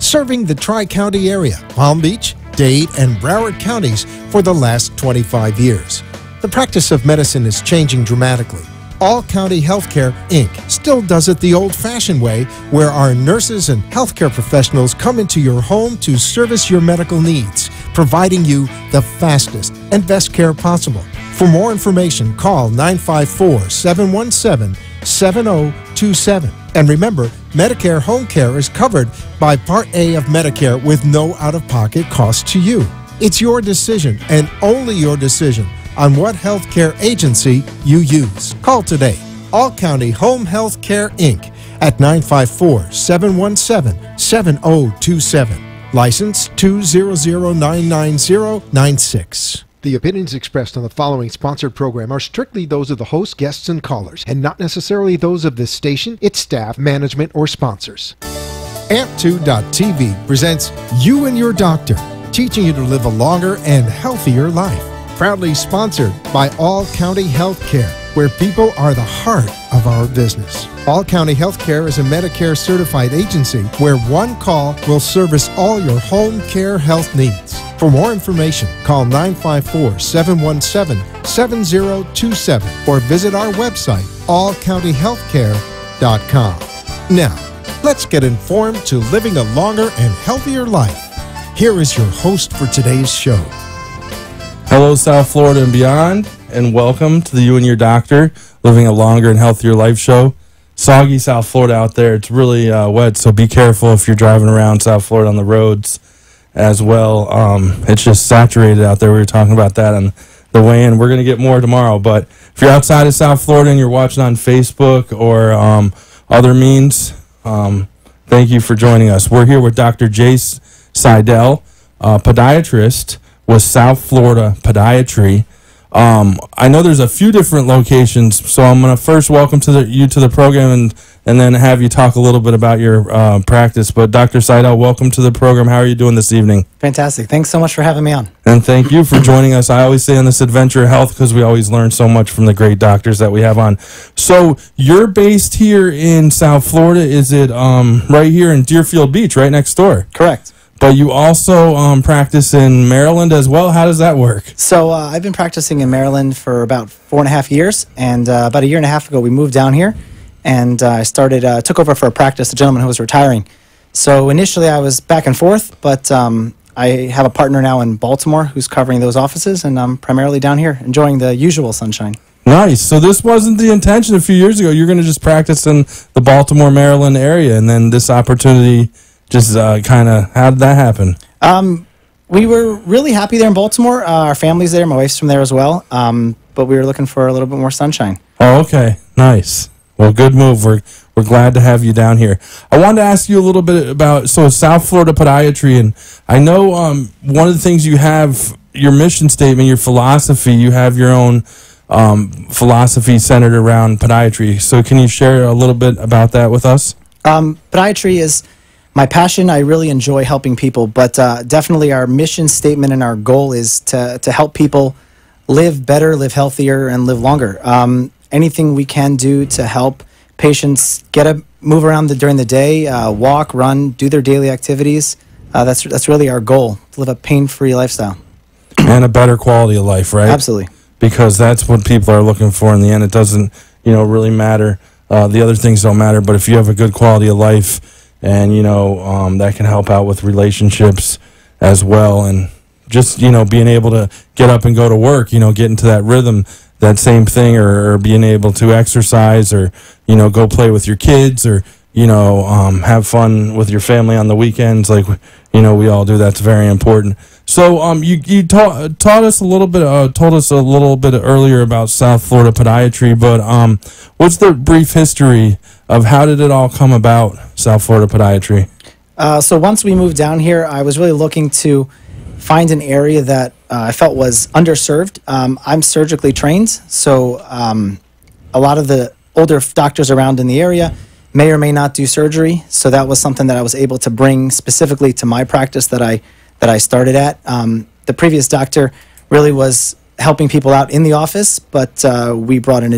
serving the Tri-County area, Palm Beach, Dade, and Broward counties for the last 25 years. The practice of medicine is changing dramatically. All County Healthcare, Inc. still does it the old-fashioned way, where our nurses and healthcare professionals come into your home to service your medical needs, providing you the fastest and best care possible. For more information, call 954-717-7027. And remember, Medicare Home Care is covered by Part A of Medicare with no out-of-pocket cost to you. It's your decision, and only your decision, on what healthcare agency you use. Call today. All County Home Health Care, Inc. at 954-717-7027. License 200999096. The opinions expressed on the following sponsored program are strictly those of the host, guests, and callers, and not necessarily those of this station, its staff, management, or sponsors. Amp2.tv presents You and Your Doctor, teaching you to live a longer and healthier life. Proudly sponsored by All County Healthcare, where people are the heart of our business. All County Healthcare is a Medicare certified agency where one call will service all your home care health needs. For more information, call 954-717-7027 or visit our website, allcountyhealthcare.com. Now, let's get informed to living a longer and healthier life. Here is your host for today's show. Hello, South Florida and beyond, and welcome to the You and Your Doctor, Living a Longer and Healthier Life show. Soggy South Florida out there. It's really wet, so be careful if you're driving around South Florida on the roads as well. It's just saturated out there. We were talking about that on the way in. We're going to get more tomorrow, but if you're outside of South Florida and you're watching on Facebook or other means, thank you for joining us. We're here with Dr. Jace Seidel, podiatrist with South Florida Podiatry. I know there's a few different locations, so I'm going to first welcome you to the program and then have you talk a little bit about your practice. But Dr. Seidel, welcome to the program. How are you doing this evening? Fantastic. Thanks so much for having me on. And thank you for joining us. I always say on this adventure of health because we always learn so much from the great doctors that we have on. So you're based here in South Florida. Is it right here in Deerfield Beach, right next door? Correct. But you also practice in Maryland as well. How does that work? So I've been practicing in Maryland for about 4.5 years, and about a year and a half ago we moved down here, and I took over for a practice, a gentleman who was retiring. So initially I was back and forth, but I have a partner now in Baltimore who's covering those offices, and I'm primarily down here enjoying the usual sunshine. Nice. So this wasn't the intention a few years ago. You're going to just practice in the Baltimore, Maryland area, and then this opportunity just kind of, how did that happen? We were really happy there in Baltimore. Our family's there. My wife's from there as well. But we were looking for a little bit more sunshine. Oh, okay. Nice. Well, good move. We're glad to have you down here. I wanted to ask you a little bit about, South Florida Podiatry, and I know one of the things you have, your mission statement, your philosophy, you have your own philosophy centered around podiatry. So can you share a little bit about that with us? Podiatry is my passion. I really enjoy helping people, but definitely our mission statement and our goal is to help people live better, live healthier, and live longer. Anything we can do to help patients move around during the day, walk, run, do their daily activities, that's really our goal, to live a pain-free lifestyle. And a better quality of life, right? Absolutely. Because that's what people are looking for in the end. It doesn't, really matter. The other things don't matter, but if you have a good quality of life, and that can help out with relationships as well, and just being able to get up and go to work, get into that rhythm, that same thing, or being able to exercise, or go play with your kids, or have fun with your family on the weekends, like we all do. That's very important. So you taught us a little bit, told us a little bit earlier about South Florida Podiatry, but what's the brief history of how did it all come about, South Florida Podiatry? So once we moved down here, I was really looking to find an area that I felt was underserved. I'm surgically trained, so a lot of the older doctors around in the area may or may not do surgery, so that was something that I was able to bring specifically to my practice that I started at. The previous doctor really was helping people out in the office, but we brought in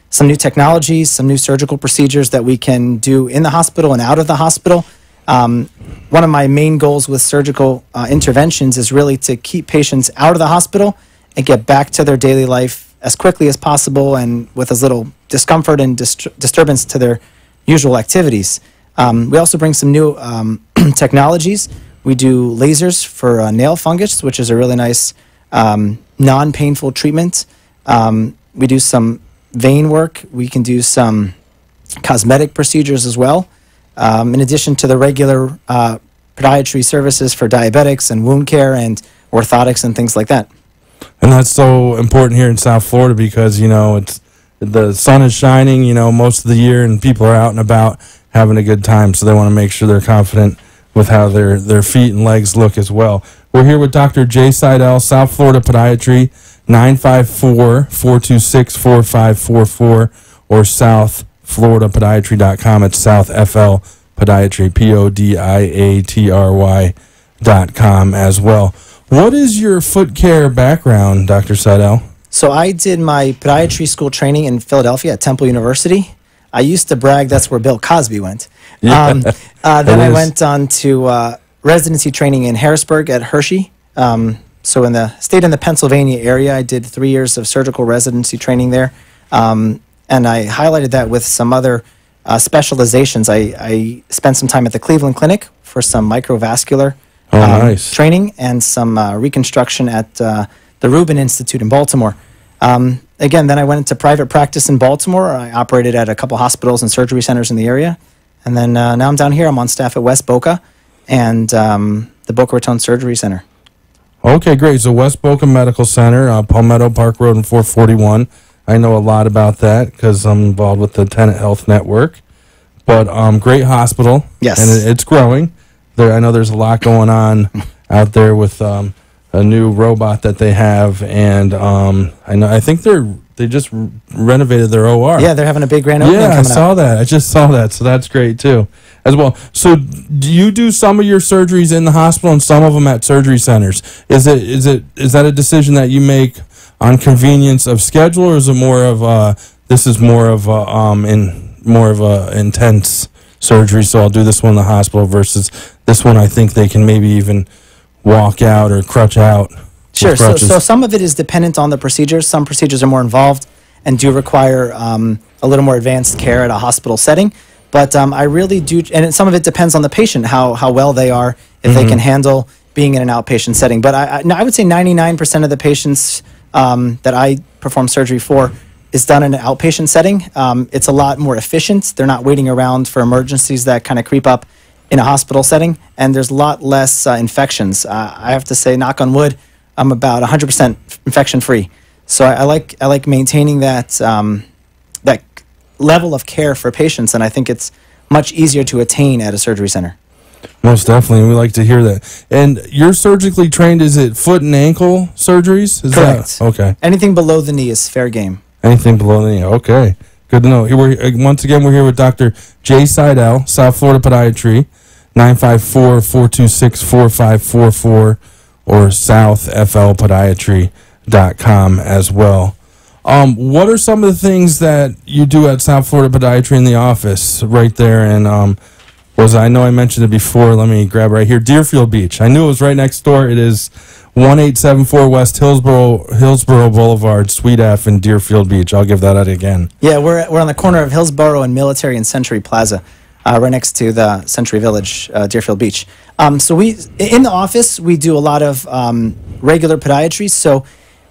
some new technologies, some new surgical procedures that we can do in the hospital and out of the hospital One of my main goals with surgical interventions is really to keep patients out of the hospital and get back to their daily life as quickly as possible and with as little discomfort and disturbance to their usual activities. We also bring some new technologies. We do lasers for nail fungus, which is a really nice non-painful treatment. We do some vein work. We can do some cosmetic procedures as well, in addition to the regular podiatry services for diabetics and wound care and orthotics and things like that. And that's so important here in South Florida because, it's the sun is shining, most of the year, and people are out and about having a good time. So they want to make sure they're confident with how their feet and legs look as well. We're here with Dr. Jay Seidel, South Florida Podiatry, 954-426-4544, or southfloridapodiatry.com. It's South FL Podiatry, PODIATRY.com as well. What is your foot care background, Dr. Seidel? So I did my podiatry school training in Philadelphia at Temple University. I used to brag that's where Bill Cosby went. Yeah, then I went on to residency training in Harrisburg at Hershey. So stayed in the Pennsylvania area. I did 3 years of surgical residency training there. And I highlighted that with some other specializations. I spent some time at the Cleveland Clinic for some microvascular nice. training and some reconstruction at the Rubin Institute in Baltimore. Again, then I went into private practice in Baltimore. I operated at a couple hospitals and surgery centers in the area. And then now I'm down here. I'm on staff at West Boca and the Boca Raton Surgery Center. Okay, great. So West Boca Medical Center, Palmetto Park Road and 441. I know a lot about that because I'm involved with the Tenet Health Network. But great hospital. Yes. And it's growing. I know there's a lot going on out there with a new robot that they have, and I think they just renovated their OR. Yeah, they're having a big grand opening coming up. I saw that. I just saw that, so that's great too, as well. So, do you do some of your surgeries in the hospital and some of them at surgery centers? Is that a decision that you make on convenience of schedule, or is it more of this is more of a intense surgery, so I'll do this one in the hospital versus this one I think they can maybe even walk out or crutch out? Sure. So some of it is dependent on the procedures. Some procedures are more involved and do require a little more advanced care at a hospital setting. But I really do, and some of it depends on the patient, how well they are, if they can handle being in an outpatient setting. But I would say 99% of the patients that I perform surgery for is done in an outpatient setting. It's a lot more efficient. They're not waiting around for emergencies that kind of creep up in a hospital setting, and there's a lot less infections. I have to say, knock on wood, I'm about 100% infection free. So I like maintaining that that level of care for patients, and I think it's much easier to attain at a surgery center. Most definitely, we like to hear that. And you're surgically trained, is it foot and ankle surgeries? Correct. Okay. Anything below the knee is fair game. Anything below the knee, okay. Good to know. Once again, we're here with Dr. Jay Seidel, South Florida Podiatry, 954-426-4544, or southflpodiatry.com as well. What are some of the things that you do at South Florida Podiatry in the office right there? And I know I mentioned it before. Let me grab right here. Deerfield Beach. I knew it was right next door. It is 1874 West Hillsborough Boulevard, Suite F in Deerfield Beach. I'll give that out again. Yeah, we're on the corner of Hillsborough and Military and Century Plaza, right next to the Century Village, Deerfield Beach. So in the office, we do a lot of regular podiatry. So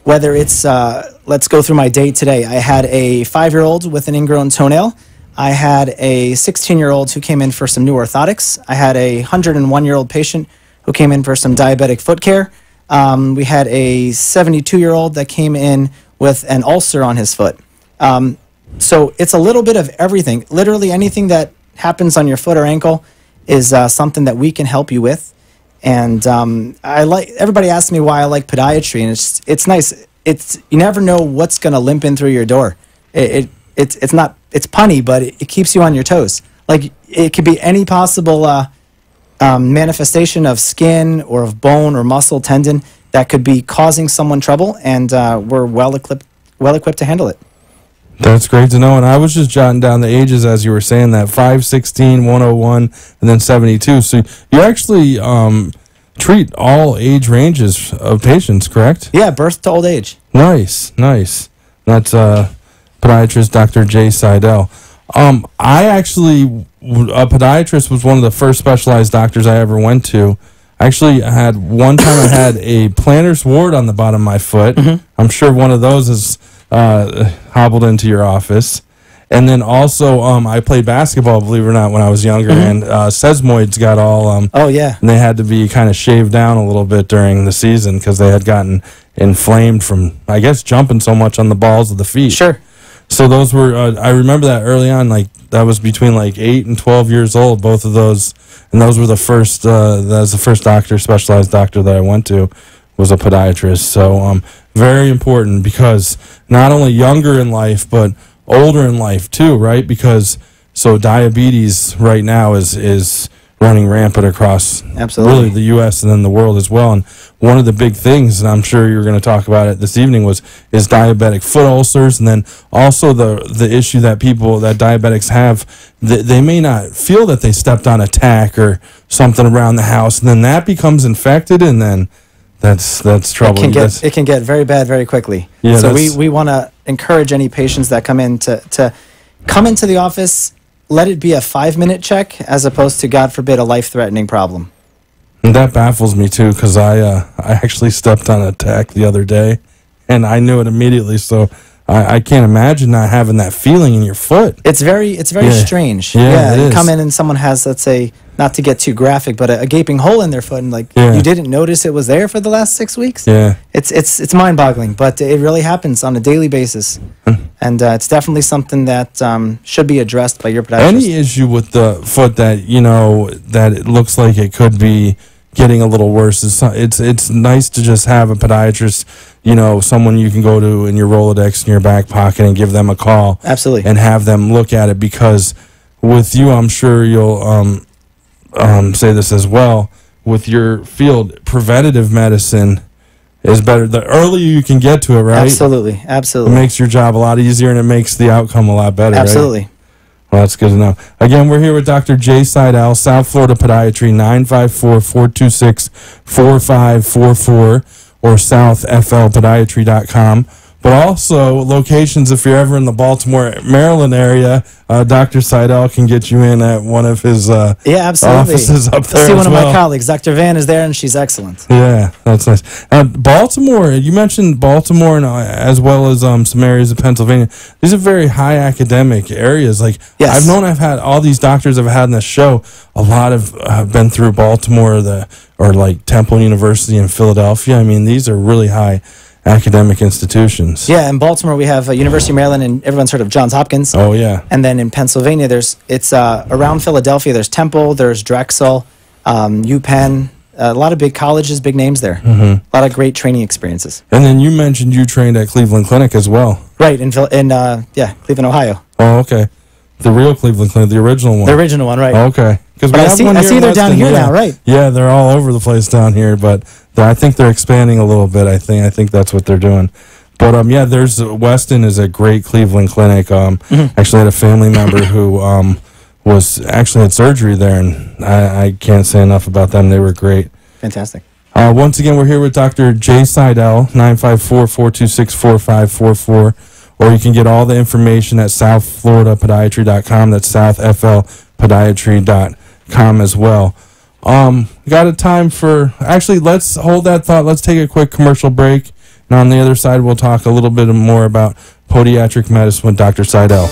whether it's, let's go through my day today. I had a 5-year-old with an ingrown toenail. I had a 16-year-old who came in for some new orthotics. I had a 101-year-old patient who came in for some diabetic foot care. We had a 72-year-old that came in with an ulcer on his foot. So it's a little bit of everything. Literally anything that happens on your foot or ankle is something that we can help you with. And everybody asks me why I like podiatry, and it's nice. You never know what's going to limp in through your door. It's punny, but it keeps you on your toes. Like, it could be any possible manifestation of skin or of bone or muscle, tendon that could be causing someone trouble, and we're well equipped to handle it. That's great to know. And I was just jotting down the ages as you were saying that 5, 16, 101, and then 72. So you actually treat all age ranges of patients, correct? Yeah, birth to old age. Nice. That's podiatrist Dr. J. Seidel. I actually, a podiatrist was one of the first specialized doctors I ever went to. Actually, I had a plantar's wart on the bottom of my foot. Mm-hmm. I'm sure one of those is hobbled into your office. And then also, I played basketball, believe it or not, when I was younger, and sesamoids got all... and they had to be kind of shaved down a little bit during the season because they had gotten inflamed from, I guess, jumping so much on the balls of the feet. Sure. So those were, I remember that early on, like, that was between, like, 8 and 12 years old, both of those. And those were the first, that was the first specialized doctor that I went to, was a podiatrist. So, very important because not only younger in life, but older in life too, right? Because so diabetes right now is running rampant across really the U.S. and then the world as well. And one of the big things, and I'm sure you're going to talk about it this evening, is diabetic foot ulcers, and then also the issue that diabetics have, they may not feel that they stepped on a tack or something around the house, and then that becomes infected, and then that's trouble. It can get very bad very quickly. Yeah, so we want to encourage any patients that come in to come into the office, let it be a 5-minute check as opposed to, God forbid, a life-threatening problem. And that baffles me too, because I actually stepped on a tack the other day, and I knew it immediately. So I can't imagine not having that feeling in your foot. It's very strange. Yeah, you come in and someone has, let's say, not to get too graphic, but a gaping hole in their foot, and you didn't notice it was there for the last 6 weeks. Yeah, it's mind-boggling, but it really happens on a daily basis, and it's definitely something that should be addressed by your podiatrist. Any issue with the foot that that it looks like it could be getting a little worse, it's nice to just have a podiatrist, someone you can go to in your Rolodex in your back pocket and give them a call. Absolutely. And have them look at it, because with you, I'm sure you'll say this as well, with your field, preventative medicine is better. The earlier you can get to it, right? Absolutely. It makes your job a lot easier, and it makes the outcome a lot better, Absolutely. Right? Well, that's good to know. Again, we're here with Dr. J. Seidel, South Florida Podiatry, 954-426-4544, or southflpodiatry.com. But also locations, if you're ever in the Baltimore, Maryland area, Dr. Seidel can get you in at one of his offices up there. See one of my colleagues. Dr. Van is there, and she's excellent. Yeah, that's nice. Baltimore, you mentioned Baltimore, and as well as some areas of Pennsylvania. These are very high academic areas. Like, yes. I've had all these doctors I've had in the show. A lot have been through Baltimore, or like Temple University in Philadelphia. I mean, these are really high academic institutions. Yeah, in Baltimore we have University of Maryland, and everyone's heard of Johns Hopkins. Oh yeah. And then in Pennsylvania, it's around Philadelphia. There's Temple, there's Drexel, UPenn. A lot of big colleges, big names there. Mm-hmm. A lot of great training experiences. And then you mentioned you trained at Cleveland Clinic as well. Right in Cleveland, Ohio. Oh, okay. The real Cleveland Clinic, the original one. The original one, right? Oh, okay. But I see they're down here now, right? Yeah, they're all over the place down here, but I think they're expanding a little bit. I think that's what they're doing. But there's Weston is a great Cleveland clinic. Actually had a family member who was actually had surgery there, and I can't say enough about them. They were great. Fantastic. Once again, we're here with Dr. J. Seidel, 954-426-4544, or you can get all the information at southfloridapodiatry.com. That's southflpodiatry.com as well. Got a time for, actually, let's hold that thought. Let's take a quick commercial break, and on the other side we'll talk a little bit more about podiatric medicine with Dr. Seidel.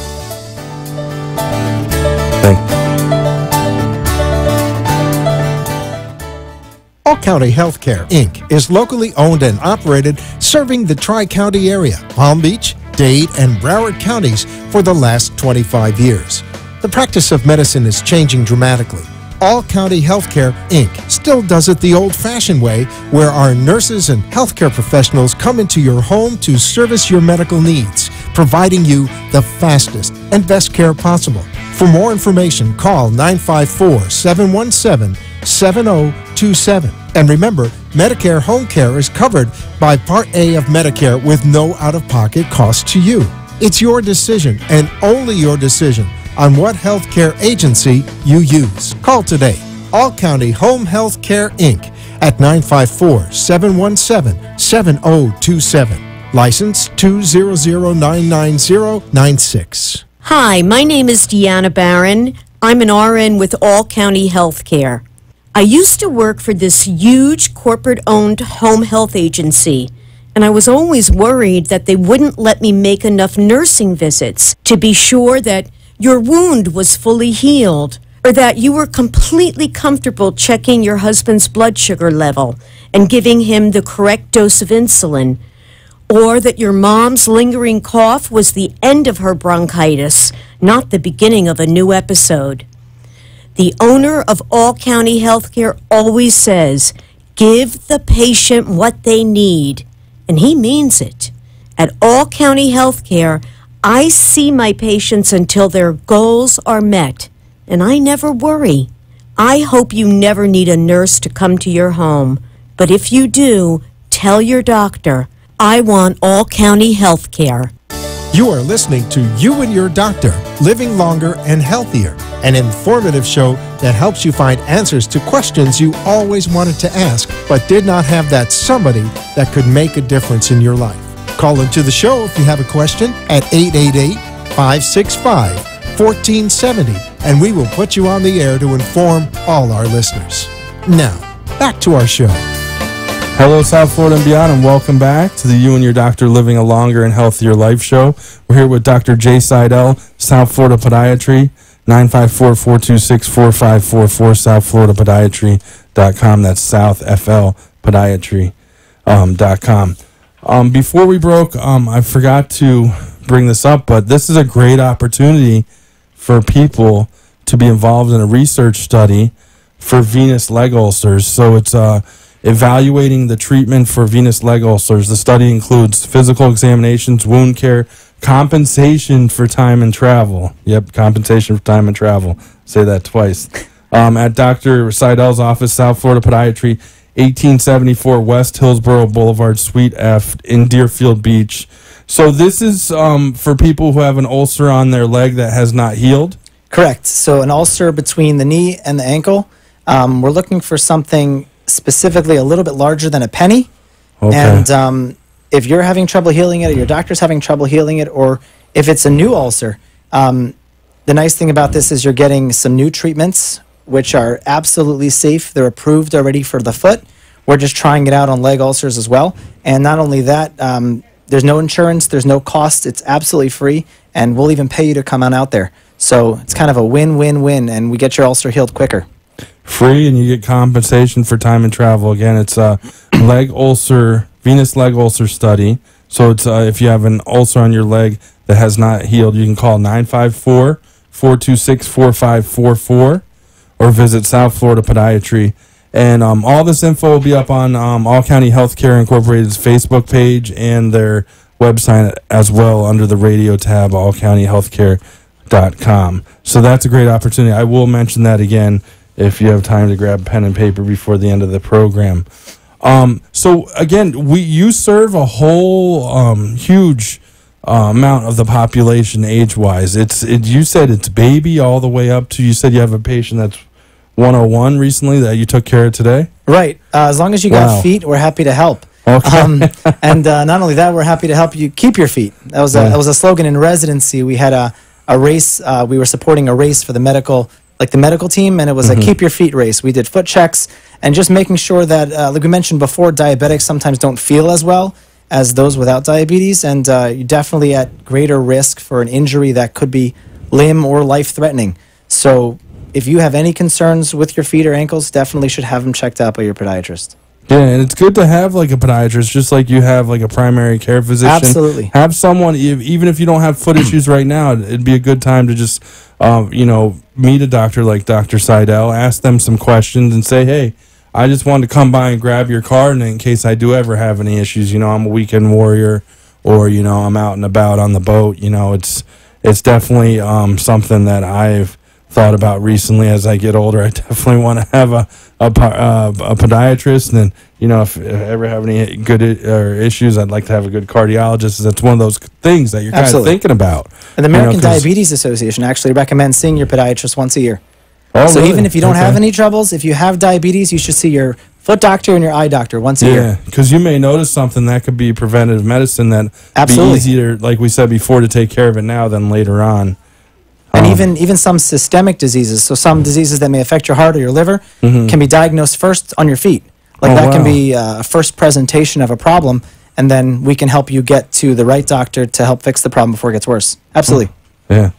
All County Healthcare, Inc. is locally owned and operated, serving the Tri-County area, Palm Beach, Dade, and Broward counties for the last 25 years. The practice of medicine is changing dramatically. All County Healthcare, Inc. still does it the old-fashioned way, where our nurses and healthcare professionals come into your home to service your medical needs, providing you the fastest and best care possible. For more information, call 954-717-7027. And remember, Medicare Home Care is covered by Part A of Medicare with no out-of-pocket cost to you. It's your decision and only your decision on what healthcare agency you use. Call today. All County Home Health Care, Inc. at 954-717-7027. License 200999096. Hi, my name is Deanna Barron. I'm an RN with All County Healthcare. I used to work for this huge corporate-owned home health agency, and I was always worried that they wouldn't let me make enough nursing visits to be sure that your wound was fully healed, or that you were completely comfortable checking your husband's blood sugar level and giving him the correct dose of insulin, or that your mom's lingering cough was the end of her bronchitis, not the beginning of a new episode. The owner of All County Healthcare always says, give the patient what they need, and he means it. At All County Healthcare, I see my patients until their goals are met, and I never worry. I hope you never need a nurse to come to your home, but if you do, tell your doctor, I want All County Health Care. You are listening to You and Your Doctor, Living Longer and Healthier, an informative show that helps you find answers to questions you always wanted to ask but did not have that somebody that could make a difference in your life. Call into the show if you have a question at 888-565-1470, and we will put you on the air to inform all our listeners. Now, back to our show. Hello, South Florida and beyond, and welcome back to the You and Your Doctor Living a Longer and Healthier Life show. We're here with Dr. Jay Seidel, South Florida Podiatry, 954-426-4544, southfloridapodiatry.com. That's southflpodiatry.com. Before we broke, I forgot to bring this up, but this is a great opportunity for people to be involved in a research study for venous leg ulcers. So it's evaluating the treatment for venous leg ulcers. The study includes physical examinations, wound care, compensation for time and travel. Yep, compensation for time and travel. Say that twice. At Dr. Seidel's office, South Florida Podiatry, 1874 West Hillsborough Boulevard, Suite F in Deerfield Beach. So this is for people who have an ulcer on their leg that has not healed? Correct. So an ulcer between the knee and the ankle. We're looking for something specifically a little bit larger than a penny. Okay. And if you're having trouble healing it, or your doctor's having trouble healing it, or if it's a new ulcer, the nice thing about this is you're getting some new treatments, which are absolutely safe. They're approved already for the foot. We're just trying it out on leg ulcers as well. And not only that, there's no insurance, there's no cost. It's absolutely free, and we'll even pay you to come on out there. So it's kind of a win-win-win, and we get your ulcer healed quicker. Free, and you get compensation for time and travel. Again, it's a venous leg ulcer study. So it's if you have an ulcer on your leg that has not healed, you can call 954-426-4544 or visit South Florida Podiatry. And all this info will be up on All County Healthcare Incorporated's Facebook page and their website as well under the radio tab, allcountyhealthcare.com. So that's a great opportunity. I will mention that again if you have time to grab pen and paper before the end of the program. So again, you serve a whole huge amount of the population age-wise. You said it's baby all the way up to, you said you have a patient that's 101 recently that you took care of today? Right. As long as you got feet, we're happy to help. Okay. And not only that, we're happy to help you keep your feet. That was a slogan in residency. We had a race. We were supporting a race for the medical team, and it was a keep your feet race. We did foot checks and just making sure that, like we mentioned before, diabetics sometimes don't feel as well as those without diabetes, and you're definitely at greater risk for an injury that could be limb or life-threatening. So if you have any concerns with your feet or ankles, definitely should have them checked out by your podiatrist. Yeah, and it's good to have like a podiatrist, just like you have like a primary care physician. Absolutely. Have someone, even if you don't have foot issues right now, it'd be a good time to just, meet a doctor like Dr. Seidel, ask them some questions and say, hey, I just wanted to come by and grab your card, and in case I do ever have any issues, I'm a weekend warrior, or, I'm out and about on the boat, it's definitely something that I've thought about recently as I get older. I definitely want to have a podiatrist, and then, you know, if I ever have any good issues, I'd like to have a good cardiologist. That's one of those things that you're kind of thinking about. And the American Diabetes Association actually recommends seeing your podiatrist once a year. Oh, so really? even if you don't have any troubles, if you have diabetes, you should see your foot doctor and your eye doctor once a year. Yeah, because you may notice something that could be preventative medicine that Absolutely. be easier, like we said before, to take care of it now than later on. And even some systemic diseases, so some diseases that may affect your heart or your liver, can be diagnosed first on your feet. Like that can be a first presentation of a problem, and then we can help you get to the right doctor to help fix the problem before it gets worse. Absolutely. Yeah.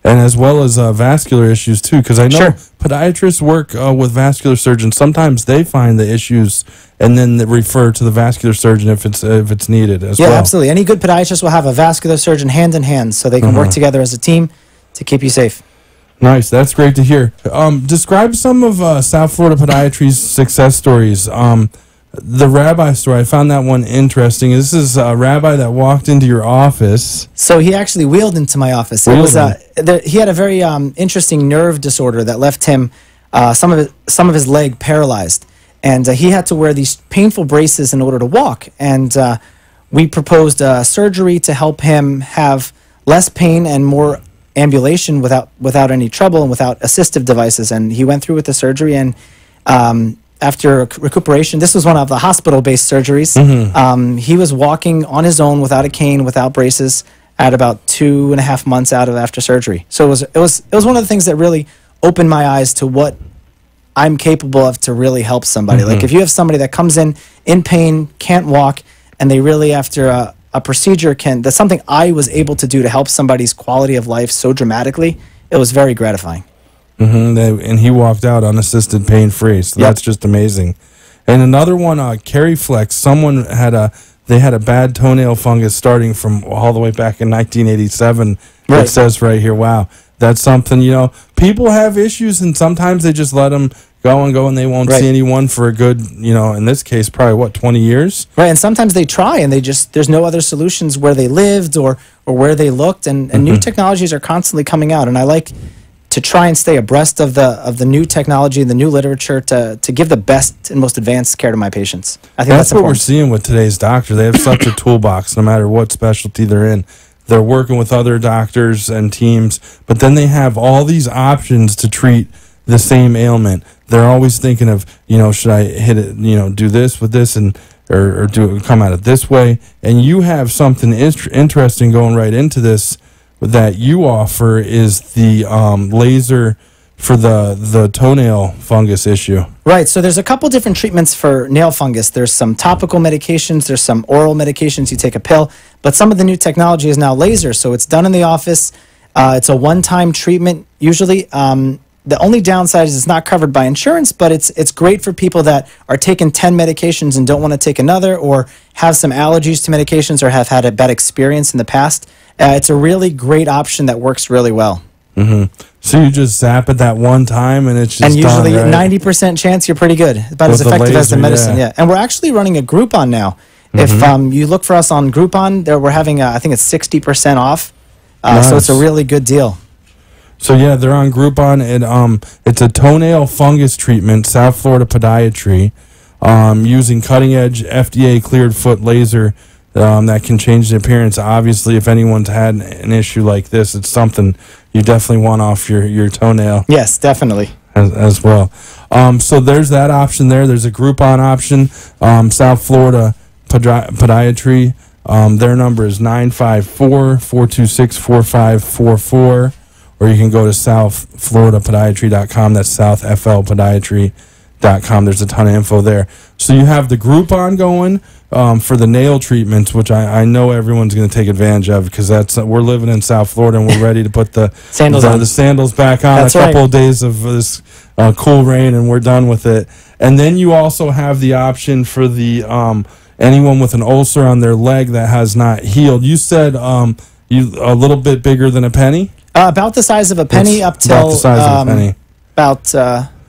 And as well as vascular issues too, because I know podiatrists work with vascular surgeons. Sometimes they find the issues and then they refer to the vascular surgeon if it's needed as well. Yeah, absolutely. Any good podiatrist will have a vascular surgeon hand in hand, so they can work together as a team to keep you safe. Nice, that's great to hear. Describe some of South Florida Podiatry's success stories. The rabbi story, I found that one interesting. This is a rabbi that walked into your office. So he actually wheeled into my office. He had a very interesting nerve disorder that left him some of his leg paralyzed, and he had to wear these painful braces in order to walk. And we proposed surgery to help him have less pain and more ambulation without any trouble and without assistive devices. And he went through with the surgery, and after recuperation, this was one of the hospital-based surgeries. He was walking on his own without a cane, without braces, at about 2.5 months out of after surgery. So it was one of the things that really opened my eyes to what I'm capable of to really help somebody. Like if you have somebody that comes in pain, can't walk, and they really after a procedure that's something I was able to do to help somebody's quality of life so dramatically, it was very gratifying. And he walked out unassisted, pain-free. So that's just amazing. And another one, CariFlex. Someone had a bad toenail fungus starting from all the way back in 1987. Right. It says right here, wow, that's something, you know, people have issues, and sometimes they just let them go, and they won't see anyone for a good, you know, in this case, probably, 20 years? Right, and sometimes they try, and there's no other solutions where they lived or where they looked, and new technologies are constantly coming out, and I like to try and stay abreast of the new technology, the new literature, to give the best and most advanced care to my patients. I think that's what we're seeing with today's doctor. They have such a toolbox, no matter what specialty they're in. They're working with other doctors and teams, but then they have all these options to treat the same ailment. They're always thinking of, you know, should I hit it, you know, do this with this, and or do it come at it this way. And you have something interesting going right into this that you offer is the laser for the toenail fungus issue. Right, so there's a couple different treatments for nail fungus. There's some topical medications, there's some oral medications, you take a pill, but some of the new technology is now laser, so it's done in the office. It's a one-time treatment usually. The only downside is it's not covered by insurance, but it's great for people that are taking 10 medications and don't want to take another, or have some allergies to medications, or have had a bad experience in the past. It's a really great option that works really well. So you just zap it that one time, and it's just and usually done, right? 90% chance you're pretty good, about as effective as the medicine. Yeah, and we're actually running a Groupon now. If you look for us on Groupon, we're having I think it's 60% off. Nice. So it's a really good deal. So yeah, they're on Groupon, and it's a toenail fungus treatment, South Florida Podiatry, using cutting-edge FDA-cleared foot laser that can change the appearance. Obviously, if anyone's had an issue like this, it's something you definitely want off your toenail. Yes, definitely. As well. So there's that option there. There's a Groupon option, South Florida Podiatry. Their number is 954-426-4544. Or you can go to southfloridapodiatry.com. That's southflpodiatry.com. There's a ton of info there. So you have the Groupon going for the nail treatments, which I know everyone's going to take advantage of, because we're living in South Florida and we're ready to put the sandals back on. That's a couple of days of this cool rain, and we're done with it. And then you also have the option for the anyone with an ulcer on their leg that has not healed. You said you a little bit bigger than a penny? About the size of a penny, up till about the size of a penny. About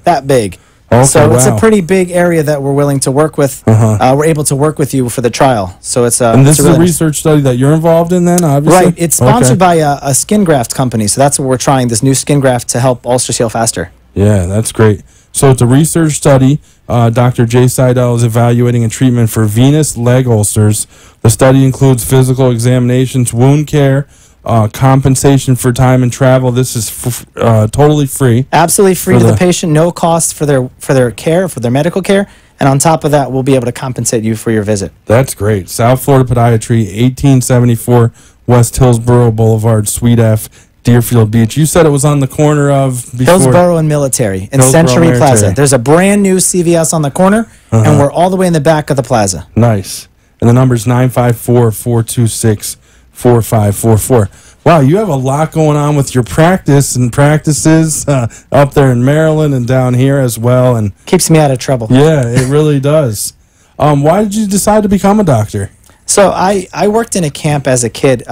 that big. Okay, So it's a wow. pretty big area that we're willing to work with. We're able to work with you for the trial. So it's And this is really a research study that you're involved in then, obviously? Right. It's sponsored Okay. by a skin graft company. So that's what we're trying, this new skin graft to help ulcers heal faster. Yeah, that's great. So it's a research study. Dr. J. Seidel is evaluating a treatment for venous leg ulcers. The study includes physical examinations, wound care, compensation for time and travel. This is totally free. Absolutely free For to the the- patient, no cost for their care, for their medical care. And on top of that, we'll be able to compensate you for your visit. That's great. South Florida Podiatry, 1874 West Hillsborough Boulevard, Suite F, Deerfield Beach. You said it was on the corner of Hillsborough and Military in Hillsborough Century Military. Plaza. There's a brand new CVS on the corner, and we're all the way in the back of the plaza. Nice. And the number's 954-426-4544. Wow, you have a lot going on with your practice and practices up there in Maryland and down here as well. And Keeps me out of trouble. yeah, it really does. Why did you decide to become a doctor? So I worked in a camp as a kid,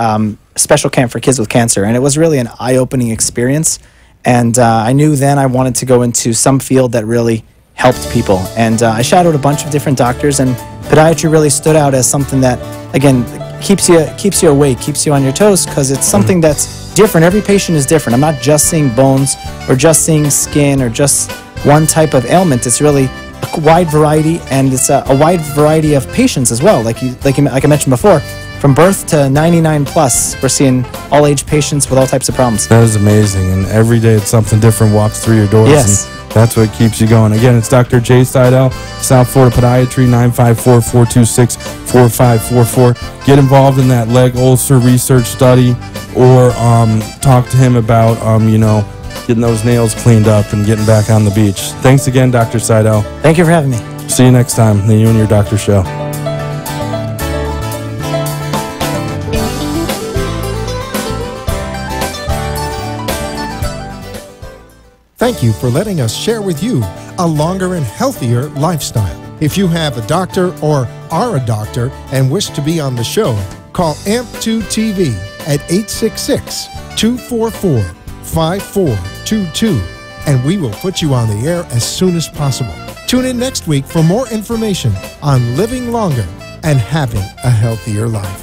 special camp for kids with cancer, and it was really an eye-opening experience. And I knew then I wanted to go into some field that really helped people. And I shadowed a bunch of different doctors, and podiatry really stood out as something that, again, keeps you awake, keeps you on your toes, because it's something that's different. Every patient is different. I'm not just seeing bones or just seeing skin or just one type of ailment. It's really a wide variety, and it's a wide variety of patients as well. Like I mentioned before, from birth to 99 plus, we're seeing all age patients with all types of problems. That is amazing. And every day it's something different walks through your doors. Yes. And that's what keeps you going. Again, it's Dr. J. Seidel, South Florida Podiatry, 954-426-4544. Get involved in that leg ulcer research study, or talk to him about, getting those nails cleaned up and getting back on the beach. Thanks again, Dr. Seidel. Thank you for having me. See you next time on the You and Your Doctor Show. Thank you for letting us share with you a longer and healthier lifestyle. If you have a doctor or are a doctor and wish to be on the show, call AMP2 TV at 866-244-5422, and we will put you on the air as soon as possible. Tune in next week for more information on living longer and having a healthier life.